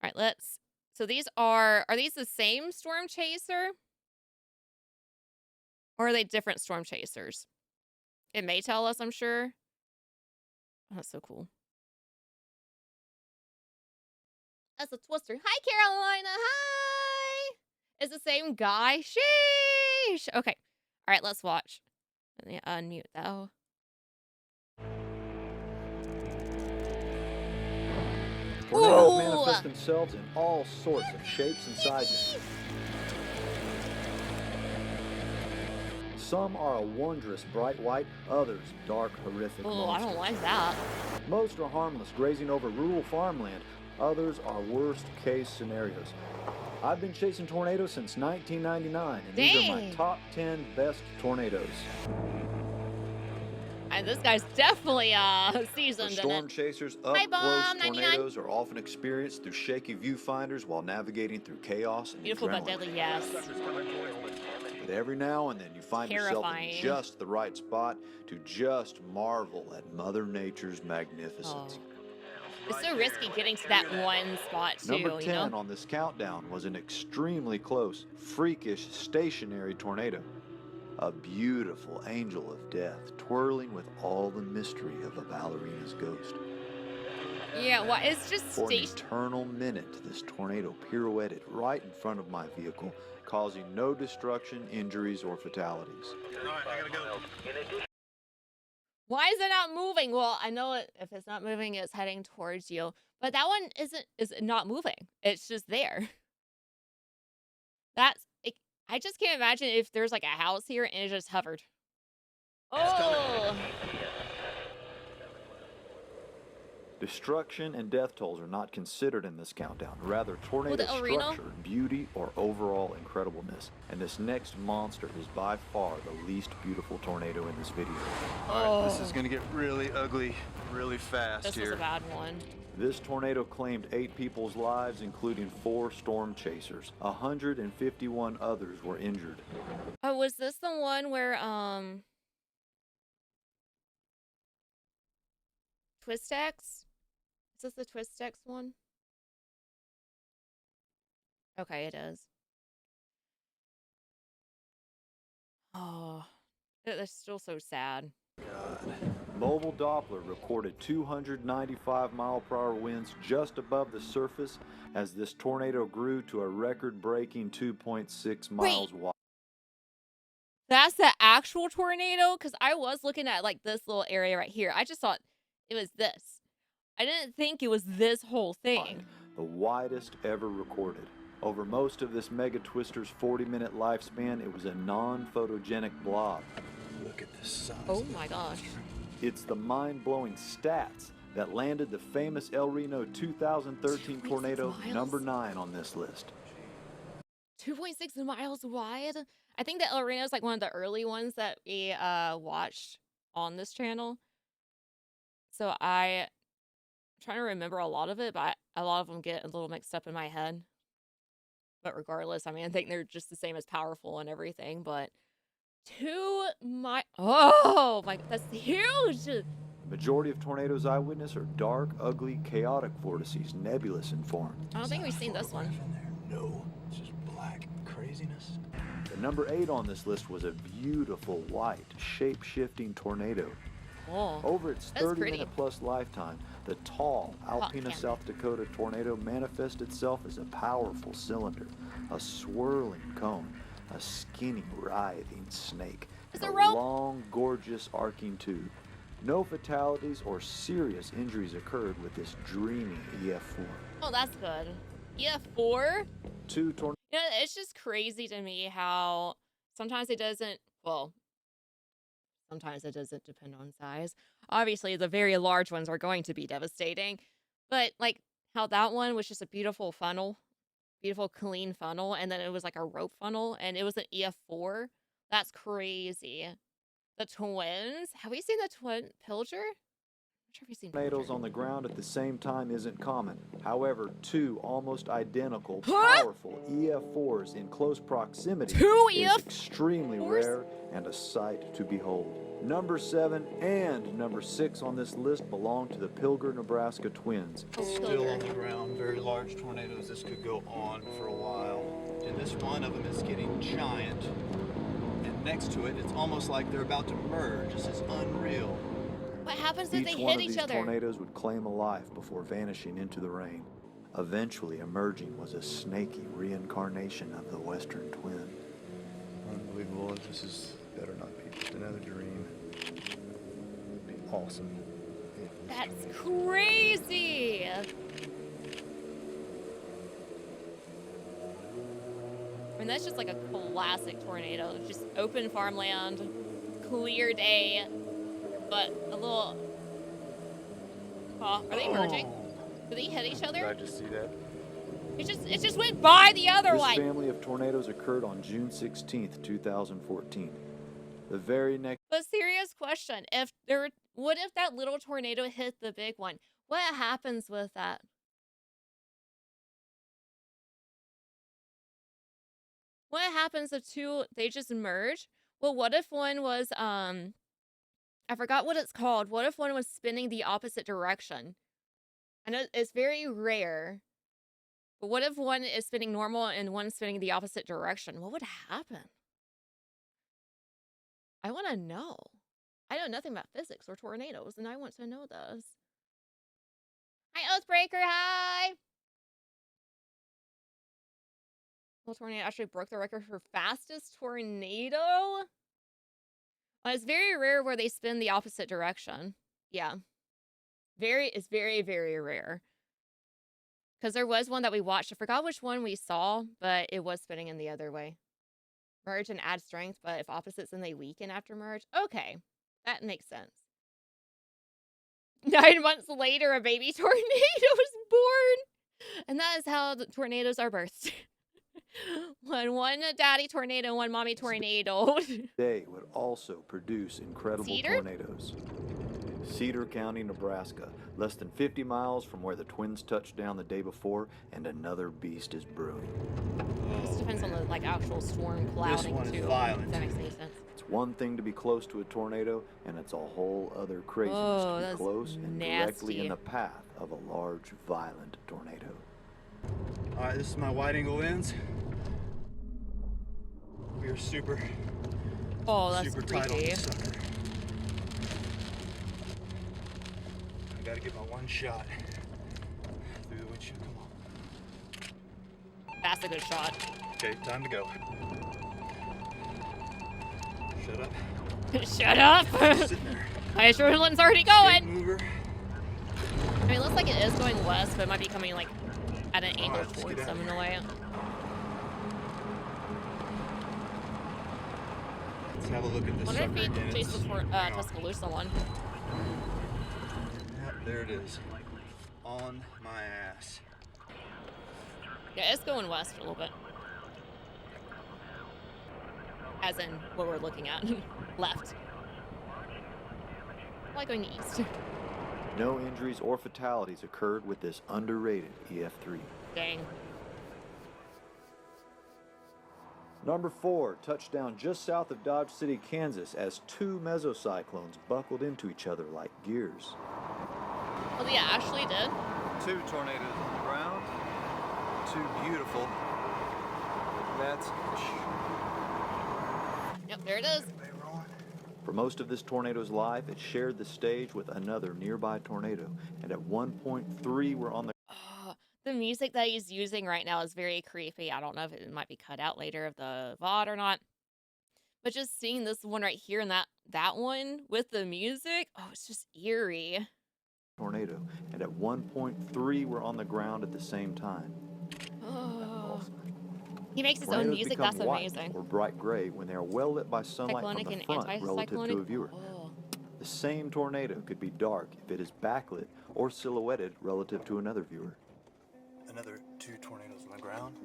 All right, let's. So these are these the same storm chaser? Or are they different storm chasers? It may tell us, I'm sure. Oh, that's so cool. That's a twister. Hi, Carolina. Hi. It's the same guy. Sheesh. Okay. All right, let's watch. Let me unmute though. Tornadoes manifest themselves in all sorts of shapes and sizes. Some are a wondrous bright white, others dark, horrific Oh, I monsters. don't like that. Most are harmless, grazing over rural farmland. Others are worst-case scenarios. I've been chasing tornadoes since 1999, and these are my top 10 best tornadoes. And this guy's definitely seasoned For storm in it. chasers, Hi, up-close Bomb 99. tornadoes are often experienced through shaky viewfinders while navigating through chaos and Beautiful but adrenaline. deadly, yes. But every now and then you find yourself Terrifying. in just the right spot to just marvel at Mother Nature's magnificence. Oh. It's so risky getting to that one spot too, Number 10 you know? on this countdown was an extremely close, freakish, stationary tornado. A beautiful angel of death, twirling with all the mystery of a ballerina's ghost. Yeah, well, it's just For an eternal minute, this tornado pirouetted right in front of my vehicle, causing no destruction, injuries, or fatalities. All right, I gotta go. Why is it not moving? Well, I know if it's not moving, it's heading towards you. But that one is not moving. It's just there. I just can't imagine if there's like a house here and it just hovered. Oh, Destruction and death tolls are not considered in this countdown. Rather, tornado Reno? structure, beauty, or overall incredibleness. And this next monster is by far the least beautiful tornado in this video. All right, this is gonna get really ugly really fast this here. was a bad one. This tornado claimed 8 people's lives, including 4 storm chasers. 151 others were injured. Oh, was this the one where Twistex? Is this the Twistex one? Okay, it is. Oh, that's still so sad. Mobile Doppler recorded 295 mile-per-hour winds just above the surface as this tornado grew to a record-breaking 2.6 miles wide. That's the actual tornado? Because I was looking at like this little area right here. I just thought it was this. I didn't think it was this whole thing. The widest ever recorded. Over most of this mega twister's 40-minute lifespan, it was a non-photogenic blob. Look at the size. Oh my gosh. It's the mind-blowing stats that landed the famous El Reno 2013 tornado number 9 on this list. 2.6 miles wide. I think that El Reno is like one of the early ones that we watched on this channel. So I'm trying to remember a lot of it, but a lot of them get a little mixed up in my head. But regardless, I mean, I think they're just the same as powerful and everything, but oh my, that's huge. The majority of tornadoes I witness are dark, ugly, chaotic vortices, nebulous in form. I don't think we've seen this one. No, it's just black craziness. The number 8 on this list was a beautiful white, shape-shifting tornado. Oh, Over its that's 30-minute plus lifetime, the tall Alpena, cannon. South Dakota tornado manifests itself as a powerful cylinder, a swirling cone, a skinny, writhing snake, Is and it a rope? long, gorgeous arcing tube. No fatalities or serious injuries occurred with this dreamy EF4. Oh, that's good. EF4? 2 tornadoes. You know, it's just crazy to me how sometimes it doesn't, well, sometimes it doesn't depend on size. Obviously, the very large ones are going to be devastating. But like how that one was just a beautiful funnel, beautiful clean funnel, and then it was like a rope funnel, and it was an EF4. That's crazy. The twins. Have we seen the twin pillager? I'm sure if you've seen Tornadoes pictures. on the ground at the same time isn't common. However, two almost identical, Huh? powerful EF4s in close proximity Two is EF4s? extremely rare and a sight to behold. Number 7 and number 6 on this list belong to the Pilger, Nebraska twins. Still on the ground, very large tornadoes. This could go on for a while. And this one of them is getting giant. And next to it, it's almost like they're about to merge. This is unreal. What happens if Each they one hit of each these other? tornadoes would claim a life before vanishing into the rain. Eventually emerging was a snaky reincarnation of the Western twin. Unbelievable. This better not be just another dream. It'd be awesome. That's crazy. I mean, that's just like a classic tornado. Just open farmland, clear day, but a little. Oh, are they merging? Do they hit each Did I other? just see that? It just went by the other This one. family of tornadoes occurred on June 16th, 2014. The very next But serious question: what if that little tornado hit the big one? What happens with that? What happens if they just merge? Well, what if one was I forgot what it's called. What if one was spinning the opposite direction? I know it's very rare. But what if one is spinning normal and one spinning the opposite direction? What would happen? I want to know. I know nothing about physics or tornadoes, and I want to know this. Hi, Oathbreaker. Hi. Little tornado actually broke the record for fastest tornado. It's very rare where they spin the opposite direction. Yeah. It's very, very rare. Because there was one that we watched. I forgot which one we saw, but it was spinning in the other way. Merge and add strength, but if opposites, then they weaken after merge. Okay. That makes sense. 9 months later, a baby tornado was born. And that is how the tornadoes are birthed. one daddy tornado, one mommy tornado. day would also produce incredible Cedar? tornadoes. Cedar County, Nebraska, less than 50 miles from where the twins touched down the day before, and another beast is brewing. This depends on the actual storm This clouding one is too. violent. If that makes any sense. It's one thing to be close to a tornado, and it's a whole other craziness Oh, to be that's close and directly nasty. in the path of a large, violent tornado. All right, this is my wide angle lens. We are super Oh, that's tight on creepy. this sucker. I gotta get my one shot through the windshield. Come on. That's a good shot. Okay, time to go. Shut up. Shut up. Sitting there. My adrenaline's already Big going. mover. I mean, it looks like it is going west, but it might be coming like at an angle Alright, let's towards get out them of in a here. way. Let's have a look at this Wonder if sucker he again. chased the Hang on. Tuscaloosa one. Yep, there it is. On my ass. Yeah, it's going west a little bit. As in what we're looking at. Left. I like going east. No injuries or fatalities occurred with this underrated EF3. Dang. Number 4, touchdown just south of Dodge City, Kansas, as two mesocyclones buckled into each other like gears. Oh, yeah, actually did. 2 tornadoes on the ground. 2 beautiful. That's Yep, there it is. For most of this tornado's life, it shared the stage with another nearby tornado, and at one point, 3 were on the Oh, the music that he's using right now is very creepy. I don't know if it might be cut out later of the VOD or not. But just seeing this one right here and that one with the music, oh, it's just eerie. tornado, and at one point, 3 were on the ground at the same time. Oh. He makes his own Tornadoes music. become That's white amazing. or bright gray when they are well lit by sunlight Cyclonic from and the front relative anticyclonic. to a viewer. Oh. The same tornado could be dark if it is backlit or silhouetted relative to another viewer. another 2 tornadoes on the ground.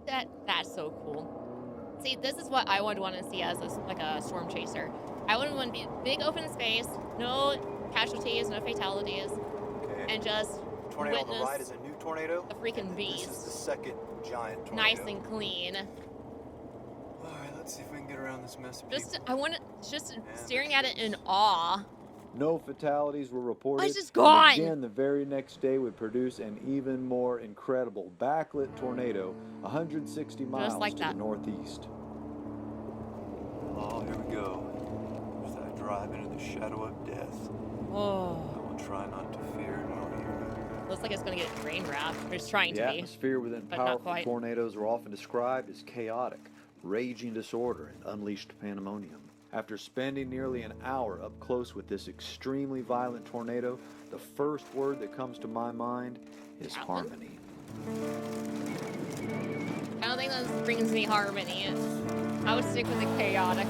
That's so cool. See, this is what I would want to see as like a storm chaser. I wouldn't want to be big open space, no casualties, no fatalities, Okay. and just Tornado on the right witness is a new tornado. the freaking and This is the beast. second giant tornado. Nice and clean. All right, let's see if we can get around this mess of Just, people. I want to, just staring at it in awe. No fatalities were reported. Oh, it's just gone. And again, the very next day would produce an even more incredible backlit tornado 160 miles like to that. the northeast. Oh, here we go. As I drive into the shadow of death. Oh, I will try not to fear nor hear. looks like it's gonna get rain wrapped. It's trying The to be. atmosphere within but not powerful quite. tornadoes are often described as chaotic, raging disorder, and unleashed pandemonium. After spending nearly an hour up close with this extremely violent tornado, the first word that comes to my mind is harmony. I don't think that brings me harmony. I would stick with the chaotic.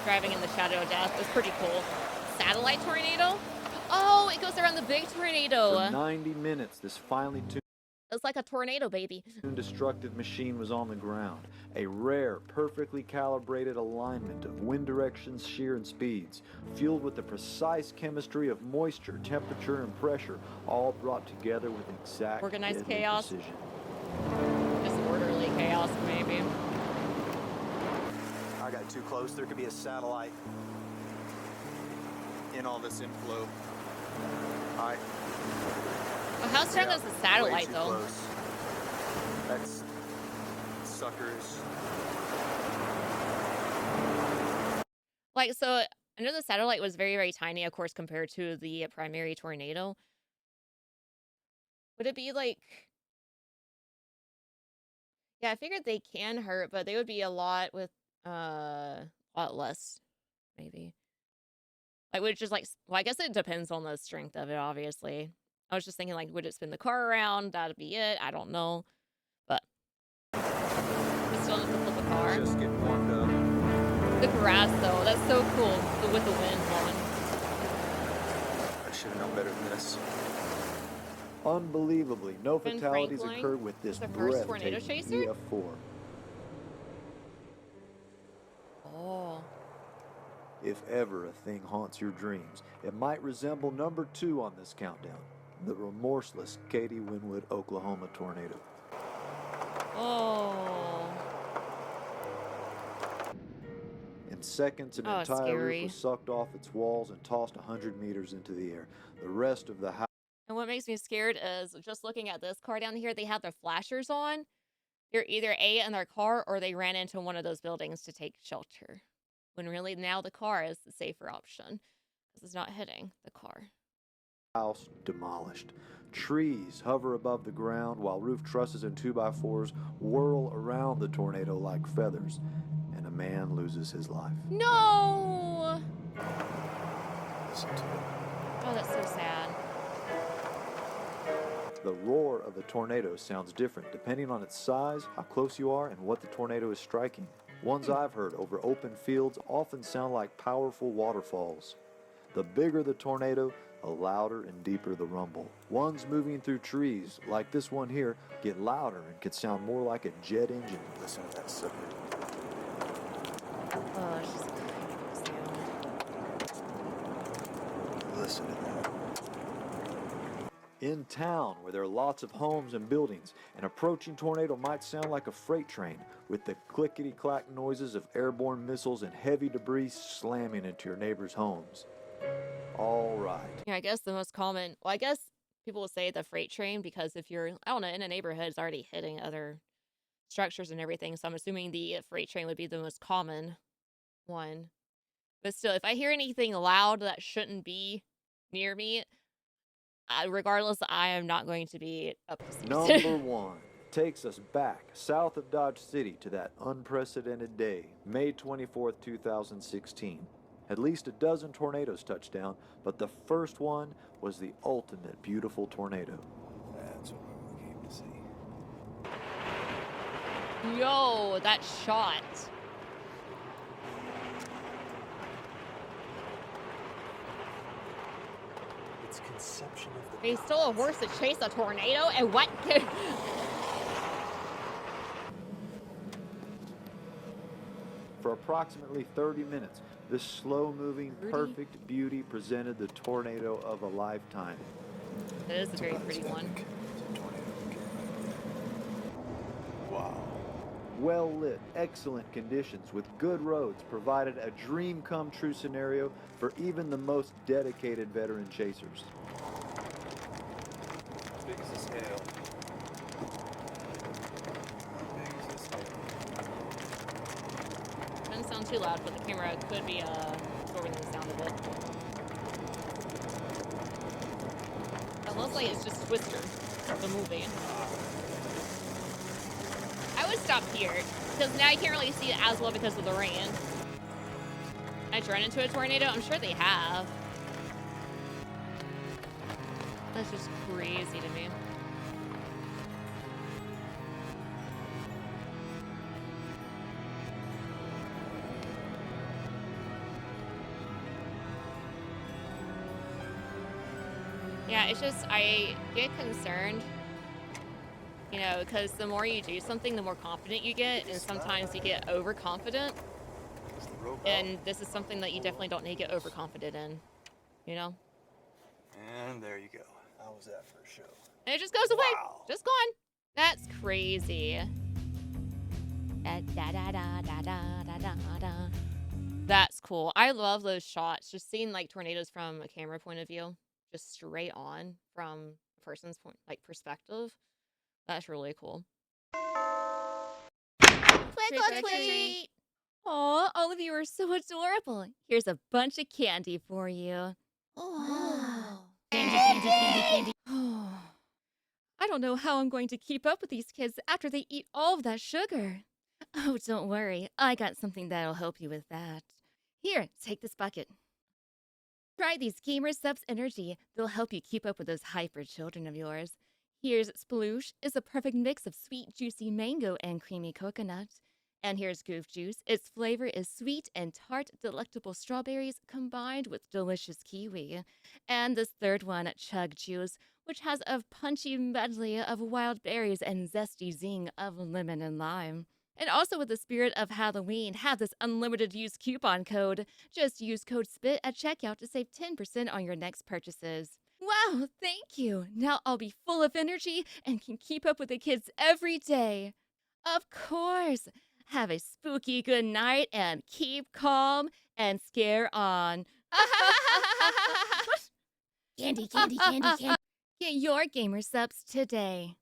Driving in the shadow of death was pretty cool. Satellite tornado? Oh, it goes around the big tornado. For 90 minutes, this finely tuned It's like a tornado, baby. destructive machine was on the ground. A rare, perfectly calibrated alignment of wind directions, shear, and speeds, fueled with the precise chemistry of moisture, temperature, and pressure, all brought together with exact Organized deadly chaos? precision. Just orderly chaos, maybe. I got too close. There could be a satellite in all this inflow. All right. Well, how strong is the satellite, way too though? Close. That's suckers. Like, so I know the satellite was very, very tiny, of course, compared to the primary tornado. Would it be like... Yeah, I figured they can hurt, but they would be a lot with, a lot less, maybe. Like, would it just like... Well, I guess it depends on the strength of it, obviously. I was just thinking, like, would it spin the car around? That'd be it. I don't know. But... We still have to flip a car. Just get warmed up. The grass, though, that's so cool with the wind blowing. I should have known better than this. Unbelievably, no Ben fatalities Franklin occurred with this was the first tornado breathtaking chaser? EF4. Oh. If ever a thing haunts your dreams, it might resemble number 2 on this countdown, the remorseless Katy Winwood, Oklahoma tornado. Oh. In seconds, an Oh, it's entire scary. roof was sucked off its walls and tossed 100 meters into the air. The rest of the house And what makes me scared is just looking at this car down here, they have their flashers on. They're either A, in their car, or they ran into one of those buildings to take shelter. When really now the car is the safer option. Because it's not hitting the car. house demolished. Trees hover above the ground while roof trusses and 2x4s whirl around the tornado like feathers, and a man loses his life. No! Listen to it. Oh, that's so sad. The roar of a tornado sounds different depending on its size, how close you are, and what the tornado is striking. Ones I've heard over open fields often sound like powerful waterfalls. The bigger the tornado, the louder and deeper the rumble. Ones moving through trees, like this one here, get louder and can sound more like a jet engine. Listen to that sucker. Oh, it's just sad. Listen to that. In town, where there are lots of homes and buildings, an approaching tornado might sound like a freight train, with the clickety-clack noises of airborne missiles and heavy debris slamming into your neighbors' homes. All right. Yeah, I guess the most common, well, I guess people will say the freight train because if you're, I don't know, in a neighborhood, it's already hitting other structures and everything. So I'm assuming the freight train would be the most common one. But still, if I hear anything loud that shouldn't be near me, regardless, I am not going to be up to speed. Number 1 takes us back south of Dodge City to that unprecedented day, May 24th, 2016. At least a dozen tornadoes touched down, but the first one was the ultimate beautiful tornado. That's what we came to see. Yo, that shot. It's conception of the They stole a horse to chase a tornado, and what? For approximately 30 minutes, This slow-moving, Pretty. perfect beauty presented the tornado of a lifetime. That is a very pretty one. Wow. Well-lit, excellent conditions with good roads provided a dream-come-true scenario for even the most dedicated veteran chasers. How big is this hail? How big is this hail? Doesn't sound too loud, but the camera could be absorbing the sound of it. It looks like it's just Twister, the movie. I would stop here, because now you can't really see it as well because of the rain. I run into a tornado? I'm sure they have. That's just crazy to me. Yeah, it's just, I get concerned, you know, because the more you do something, the more confident you get, and sometimes you get overconfident, Is the rope out? and this is something that you definitely don't need to get overconfident in, you know? And there you go. How was that for a show? And it just goes away. Wow. Just gone. That's crazy. Da, da, da, da, da, da, da, da. That's cool. I love those shots. Just seeing like tornadoes from a camera point of view, just straight on from a person's point, like perspective. That's really cool. Trick or treat. Aw, all of you are so adorable. Here's a bunch of candy for you. Oh. Candy, candy, candy, candy. I don't know how I'm going to keep up with these kids after they eat all of that sugar. Oh, don't worry. I got something that'll help you with that. Here, take this bucket. Try these Gamer Subs Energy. They'll help you keep up with those hyper children of yours. Here's Sploosh. It's a perfect mix of sweet, juicy mango and creamy coconut. And here's Goof Juice. Its flavor is sweet and tart, delectable strawberries combined with delicious kiwi. And this third one, Chug Juice, which has a punchy medley of wild berries and zesty zing of lemon and lime. And also with the spirit of Halloween, have this unlimited use coupon code. Just use code SPIT at checkout to save 10% on your next purchases. Wow, thank you. Now I'll be full of energy and can keep up with the kids every day. Of course. Have a spooky good night and keep calm and scare on. Candy, candy, candy, candy. Get your Gamer Subs today.